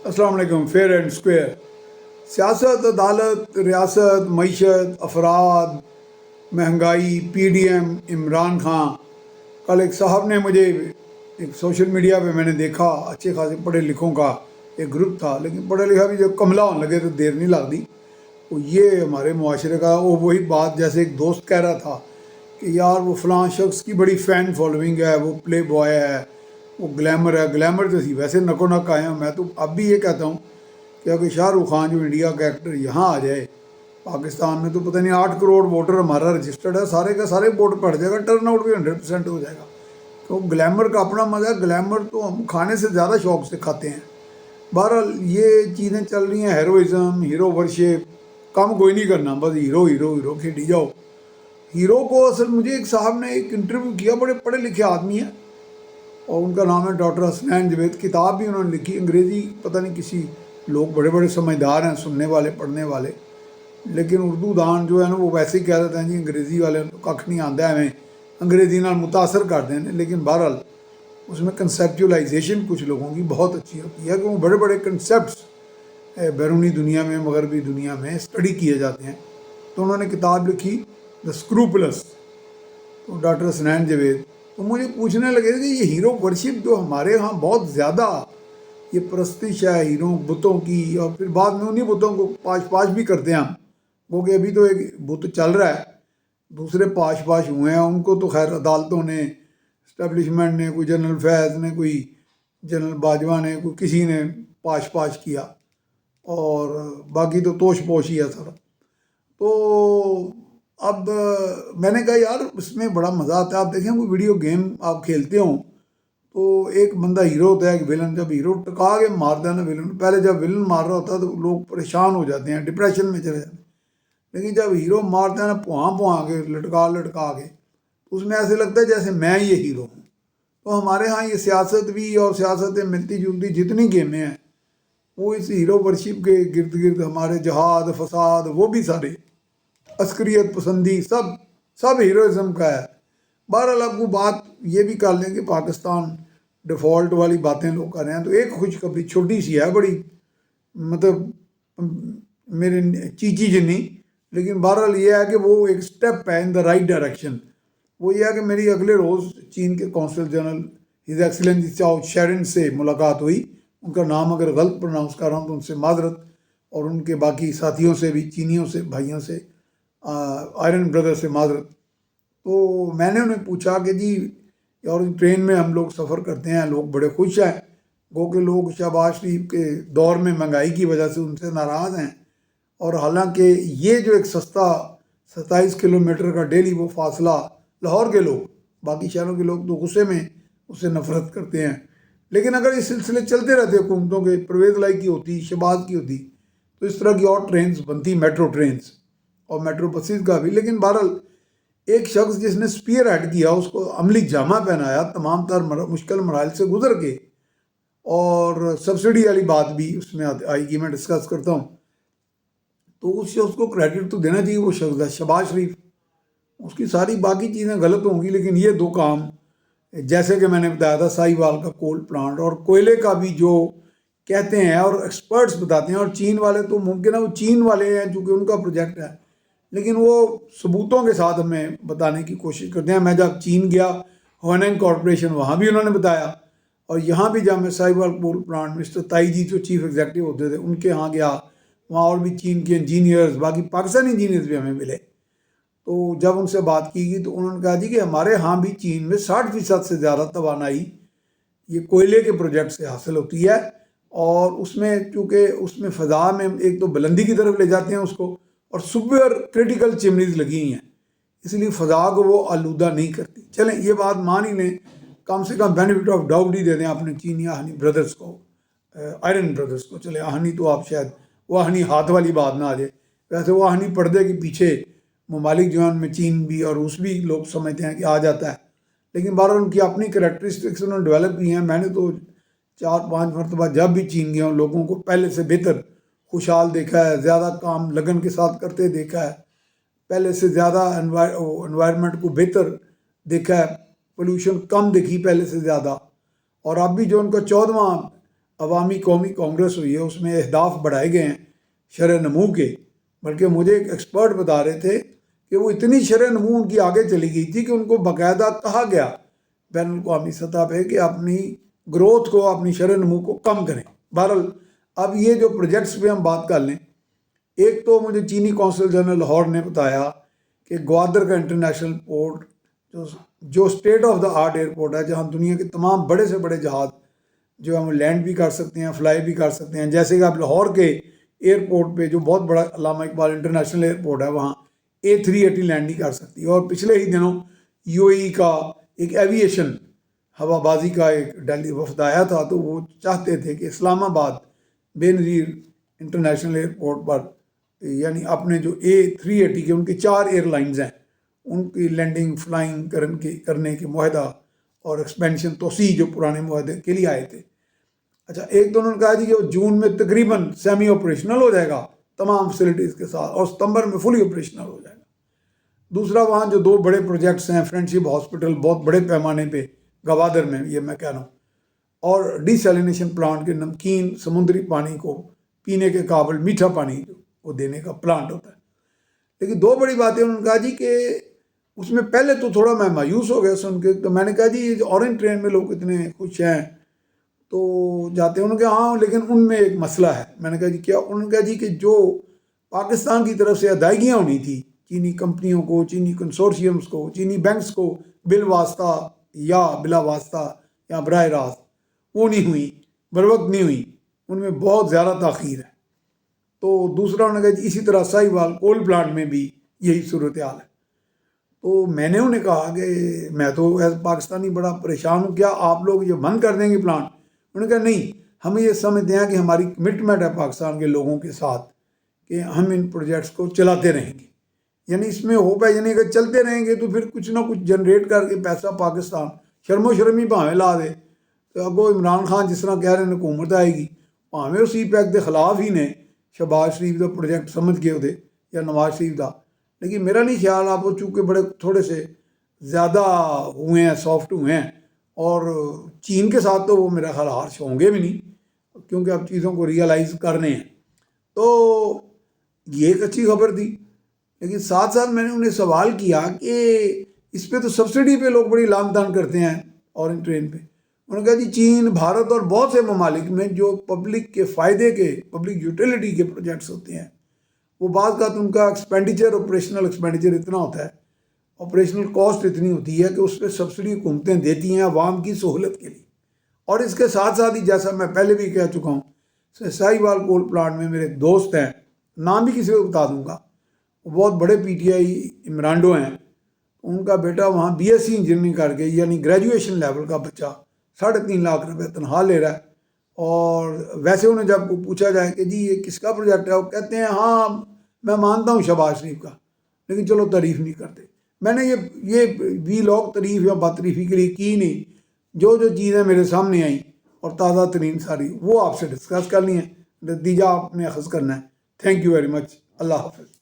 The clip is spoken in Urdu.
السلام علیکم. Fair and square. سیاست، عدالت، ریاست، معیشت، افراد، مہنگائی، پی ڈی ایم، عمران خان. کل ایک صاحب نے مجھے ایک سوشل میڈیا پہ میں نے دیکھا اچھے خاصے پڑھے لکھوں کا ایک گروپ تھا، لیکن پڑھا لکھا بھی جب کملا ہونے لگے تو دیر نہیں لگتی. وہ یہ ہمارے معاشرے کا وہی بات جیسے ایک دوست کہہ رہا تھا کہ یار وہ فلاں شخص کی بڑی فین فالوئنگ ہے، وہ پلے بوائے ہے، وہ گلیمر ہے. گلیمر تو سی ویسے نکو نک آئے ہیں. میں تو اب بھی یہ کہتا ہوں کہ اگر شاہ رخ خان جو انڈیا کا ایکٹر یہاں آ جائے پاکستان میں تو پتہ نہیں 8 کروڑ ووٹر ہمارا رجسٹرڈ ہے، سارے کا سارے ووٹ پڑ جائے گا، ٹرن آؤٹ بھی 100% ہو جائے گا. تو گلیمر کا اپنا مزہ ہے. گلیمر تو ہم کھانے سے زیادہ شوق سے کھاتے ہیں. بہرحال یہ چیزیں چل رہی ہیں، ہیروئزم، ہیرو ورشپ. کم کوئی نہیں کرنا، بس ہیرو ہیرو ہیرو کھیلی جاؤ. ہیرو کو اصل مجھے ایک صاحب نے ایک انٹرویو کیا، بڑے پڑھے لکھے آدمی ہیں اور ان کا نام ہے ڈاکٹر حسنین جاوید. کتاب بھی انہوں نے لکھی انگریزی، پتہ نہیں کسی لوگ بڑے بڑے سمجھدار ہیں سننے والے پڑھنے والے، لیکن اردو دان جو ہے نا وہ ویسے ہی کہہ دیتے ہیں جی انگریزی والے کھ نہیں آتا ہے، ہمیں انگریزی نال متاثر کر دیں. لیکن بہرحال اس میں کنسیپچولائزیشن کچھ لوگوں کی بہت اچھی ہوتی ہے کہ وہ بڑے بڑے کنسیپٹس بیرونی دنیا میں، مغربی دنیا میں اسٹڈی کیے جاتے ہیں. تو انہوں نے کتاب لکھی دا اسکروپلس، تو ڈاکٹر حسنین جاوید. تو مجھے پوچھنے لگے کہ یہ ہیرو ورشپ جو ہمارے ہاں بہت زیادہ یہ پرستش ہے ہیرو بتوں کی، اور پھر بعد میں انہی بتوں کو پاش پاش بھی کرتے ہیں ہم. کیونکہ ابھی تو ایک بت چل رہا ہے، دوسرے پاش پاش ہوئے ہیں، ان کو تو خیر عدالتوں نے، اسٹیبلشمنٹ نے، کوئی جنرل فیض نے، کوئی جنرل باجوہ نے، کوئی کسی نے پاش پاش کیا، اور باقی تو توش پوش ہی ہے سارا. تو اب میں نے کہا یار اس میں بڑا مزہ آتا ہے. آپ دیکھیں کوئی ویڈیو گیم آپ کھیلتے ہوں تو ایک بندہ ہیرو ہوتا ہے، ایک ویلن. جب ہیرو ٹکا کے مارتا ہے نا ویلن، پہلے جب ویلن مار رہا ہوتا ہے تو لوگ پریشان ہو جاتے ہیں، ڈپریشن میں چلے جاتے ہیں. لیکن جب ہیرو مارتا ہے نا پواں کے لٹکا لٹکا کے، تو اس میں ایسے لگتا ہے جیسے میں یہ ہیرو ہوں. تو ہمارے ہاں یہ سیاست بھی اور سیاست ملتی جلتی جتنی گیمیں ہیں وہ اس ہیرو ورشپ کے گرد گرد، ہمارے جہاد فساد وہ بھی سارے، عسکریت پسندی، سب ہیروازم کا ہے. بہرحال اب وہ بات یہ بھی کر لیں کہ پاکستان ڈیفالٹ والی باتیں لوگ کر رہے ہیں. تو ایک خوشخبری چھوٹی سی ہے، بڑی مطلب میرے چیچی جنی، لیکن بہرحال یہ ہے کہ وہ ایک سٹیپ ہے ان دا رائٹ ڈائریکشن. وہ یہ ہے کہ میری اگلے روز چین کے کونسل جنرل ہز ایکسیلنسی چاؤ شیرن سے ملاقات ہوئی. ان کا نام اگر غلط پروناؤنس کر رہا ہوں تو ان سے معذرت، اور ان کے باقی ساتھیوں سے بھی، چینیوں سے، بھائیوں سے، آئرن بردر سے معذرت. تو میں نے انہیں پوچھا کہ جی، اور ٹرین میں ہم لوگ سفر کرتے ہیں، لوگ بڑے خوش ہیں، گو کہ لوگ شہباز شریف کے دور میں مہنگائی کی وجہ سے ان سے ناراض ہیں، اور حالانکہ یہ جو ایک سستا 27 کلومیٹر کا ڈیلی وہ فاصلہ، لاہور کے لوگ، باقی شہروں کے لوگ تو غصے میں اس سے نفرت کرتے ہیں. لیکن اگر یہ سلسلے چلتے رہتے حکومتوں کے، پرویز لائی کی ہوتی، شہباز کی ہوتی، تو اس طرح کی اور ٹرینز بنتی، میٹرو ٹرینز اور میٹرو بسیز کا بھی. لیکن بہرحال ایک شخص جس نے سپیئر ہیڈ کیا، اس کو عملی جامہ پہنایا، تمام تر مشکل مراحل سے گزر کے، اور سبسڈی والی بات بھی اس میں آئی گی، میں ڈسکس کرتا ہوں. تو اس شخص کو کریڈٹ تو دینا چاہیے، وہ شخص ہے شہباز شریف. اس کی ساری باقی چیزیں غلط ہوں گی، لیکن یہ دو کام جیسے کہ میں نے بتایا تھا ساہیوال کا کول پلانٹ، اور کوئلے کا بھی جو کہتے ہیں اور ایکسپرٹس بتاتے ہیں، اور چین والے تو ممکن ہے وہ چین والے ہیں چونکہ ان کا پروجیکٹ ہے، لیکن وہ ثبوتوں کے ساتھ ہمیں بتانے کی کوشش کرتے ہیں. میں جب چین گیا، ہونینگ کارپوریشن، وہاں بھی انہوں نے بتایا، اور یہاں بھی جب میں ساہیوال کول پلانٹ مسٹر تائی جی جو چیف ایگزیکٹو ہوتے تھے ان کے ہاں گیا، وہاں اور بھی چین کے انجینئرز، باقی پاکستانی انجینئرز بھی ہمیں ملے. تو جب ان سے بات کی گئی تو انہوں نے کہا جی کہ ہمارے ہاں بھی چین میں 60% سے زیادہ توانائی یہ کوئلے کے پروجیکٹ سے حاصل ہوتی ہے، اور اس میں چونکہ اس میں فضا میں ایک تو بلندی کی طرف لے جاتے ہیں اس کو، اور سپر کرٹیکل چمنیز لگی ہوئی ہیں، اس لیے فضا کو وہ آلودہ نہیں کرتی. چلیں یہ بات مان ہی لیں، کم سے کم بینیفٹ آف ڈاؤٹ ہی دے دیں اپنے چینی آہنی بردرز کو، آئرن بردرز کو. چلے آہنی تو آپ شاید وہ آہنی ہاتھ والی بات نہ آ جائے، ویسے وہ آہنی پردے کے پیچھے ممالک جو ہیں ان میں چین بھی اور روس بھی لوگ سمجھتے ہیں کہ آ جاتا ہے، لیکن بہرحال ان کی اپنی کریکٹرسٹکس انہوں نے ڈیولپ کی ہیں. میں نے تو 4-5 مرتبہ جب بھی چین گیا ہوں لوگوں کو پہلے سے بہتر خوشحال دیکھا ہے، زیادہ کام لگن کے ساتھ کرتے دیکھا ہے، پہلے سے زیادہ انوائرمنٹ کو بہتر دیکھا ہے، پولوشن کم دیکھی پہلے سے زیادہ. اور اب بھی جو ان کا 14واں عوامی قومی کانگریس ہوئی ہے، اس میں اہداف بڑھائے گئے ہیں شرح نمو کے، بلکہ مجھے ایک ایکسپرٹ بتا رہے تھے کہ وہ اتنی شرح نمو ان کی آگے چلی گئی تھی کہ ان کو باقاعدہ کہا گیا بین الاقوامی سطح پہ کہ اپنی گروتھ کو، اپنی شرح نمو کو کم کریں۔ بہرحال اب یہ جو پروجیکٹس پہ ہم بات کر لیں، ایک تو مجھے چینی کونسل جنرل لاہور نے بتایا کہ گوادر کا انٹرنیشنل پورٹ جو state of the art airport ہے، جہاں دنیا کے تمام بڑے سے بڑے جہاز جو ہم لینڈ بھی کر سکتے ہیں، فلائی بھی کر سکتے ہیں، جیسے کہ آپ لاہور کے ایئرپورٹ پہ جو بہت بڑا علامہ اقبال انٹرنیشنل ایئرپورٹ ہے، وہاں A380 لینڈ نہیں کر سکتی۔ اور پچھلے ہی دنوں UAE کا ایک ایویشن ہوا بازی کا ایک ڈیلی وفد آیا تھا، تو وہ چاہتے تھے کہ اسلام آباد بے نظیر انٹرنیشنل ایئرپورٹ پر یعنی اپنے جو A380 کے ان کے 4 ایئر لائنز ہیں ان کی لینڈنگ فلائنگ کرنے کے معاہدہ اور ایکسپینشن توسیع جو پرانے معاہدے کے لیے آئے تھے۔ اچھا، ایک تو انہوں نے کہا جی کہ وہ جون میں تقریباً سیمی آپریشنل ہو جائے گا تمام فیسلٹیز کے ساتھ، اور ستمبر میں فلی آپریشنل ہو جائے گا۔ دوسرا، وہاں جو 2 بڑے پروجیکٹس ہیں، فرینڈشپ ہاسپٹل بہت بڑے پیمانے پہ گوادر میں، یہ میں کہہ رہا ہوں، اور ڈی سیلینیشن پلانٹ کے نمکین سمندری پانی کو پینے کے قابل میٹھا پانی جو وہ دینے کا پلانٹ ہوتا ہے۔ لیکن 2 بڑی باتیں انہوں نے کہا جی کہ اس میں پہلے تو تھوڑا میں مایوس ہو گیا سن کے، تو میں نے کہا جی یہ اورنج ٹرین میں لوگ اتنے خوش ہیں تو جاتے ہیں۔ انہوں نے کہا ہاں لیکن ان میں ایک مسئلہ ہے۔ میں نے کہا جی کیا؟ انہوں نے کہا جی کہ جو پاکستان کی طرف سے ادائیگیاں ہونی تھی چینی کمپنیوں کو، چینی کنسورشیمز کو، چینی بینکس کو بالواسطہ یا بلا واسطہ یا براہ راست، وہ نہیں ہوئی، بروقت نہیں ہوئی، ان میں بہت زیادہ تاخیر ہے۔ تو دوسرا انہوں نے کہا جی اسی طرح ساہیوال کول پلانٹ میں بھی یہی صورتحال ہے۔ تو میں نے انہیں کہا کہ میں تو ایز پاکستانی بڑا پریشان ہوں، کیا آپ لوگ یہ بند کر دیں گے پلانٹ؟ انہوں نے کہا نہیں، ہم یہ سمجھتے ہیں کہ ہماری کمٹمنٹ ہے پاکستان کے لوگوں کے ساتھ کہ ہم ان پروجیکٹس کو چلاتے رہیں گے۔ یعنی اس میں ہوپ ہے، یعنی اگر چلتے رہیں گے تو پھر کچھ نہ کچھ جنریٹ کر کے پیسہ پاکستان شرم و شرمی بھاویں لا دے، تو اگو عمران خان جس طرح کہہ رہے ہیں حکومت آئے گی، بھاویں اسی پیک کے خلاف ہی نے شہباز شریف کا پروجیکٹ سمجھ کے دے یا نواز شریف کا، لیکن میرا نہیں خیال، آپ وہ چونکہ بڑے تھوڑے سے زیادہ ہوئے ہیں، سافٹ ہوئے ہیں، اور چین کے ساتھ تو وہ میرا خیال ہارش ہوں گے بھی نہیں، کیونکہ اب چیزوں کو ریئلائز کرنے ہیں۔ تو یہ ایک اچھی خبر تھی، لیکن ساتھ ساتھ میں نے انہیں سوال کیا کہ اس پہ تو سبسڈی پہ لوگ بڑی لان تان کرتے ہیں اورنج ٹرین پہ۔ انہوں نے کہا جی چین، بھارت اور بہت سے ممالک میں جو پبلک کے فائدے کے، پبلک یوٹیلیٹی کے پروجیکٹس ہوتے ہیں، وہ بعض کا تو ان کا ایکسپینڈیچر، آپریشنل ایکسپینڈیچر اتنا ہوتا ہے، آپریشنل کاسٹ اتنی ہوتی ہے کہ اس پہ سبسڈی حکومتیں دیتی ہیں عوام کی سہولت کے لیے۔ اور اس کے ساتھ ساتھ ہی جیسا میں پہلے بھی کہہ چکا ہوں، ساہیوال کول پلانٹ میں میرے ایک دوست ہیں، نام بھی کسی کو بتا دوں گا، وہ بہت بڑے PTI امرانڈو ہیں، ان کا بیٹا وہاں BSc انجینئرنگ کر کے، یعنی گریجویشن لیول کا بچہ 3.5 لاکھ روپے تنخواہ لے رہا ہے۔ اور ویسے انہیں جب پوچھا جائے کہ جی یہ کس کا پروجیکٹ ہے، وہ کہتے ہیں ہاں میں مانتا ہوں شہباز شریف کا، لیکن چلو تعریف نہیں کرتے۔ میں نے یہ ویلاگ تعریف یا باتریفی کے لیے کی نہیں، جو چیزیں میرے سامنے آئیں اور تازہ ترین ساری وہ آپ سے ڈسکس کرنی ہے، نتیجہ آپ نے اخذ کرنا ہے۔ تھینک یو ویری مچ، اللہ حافظ۔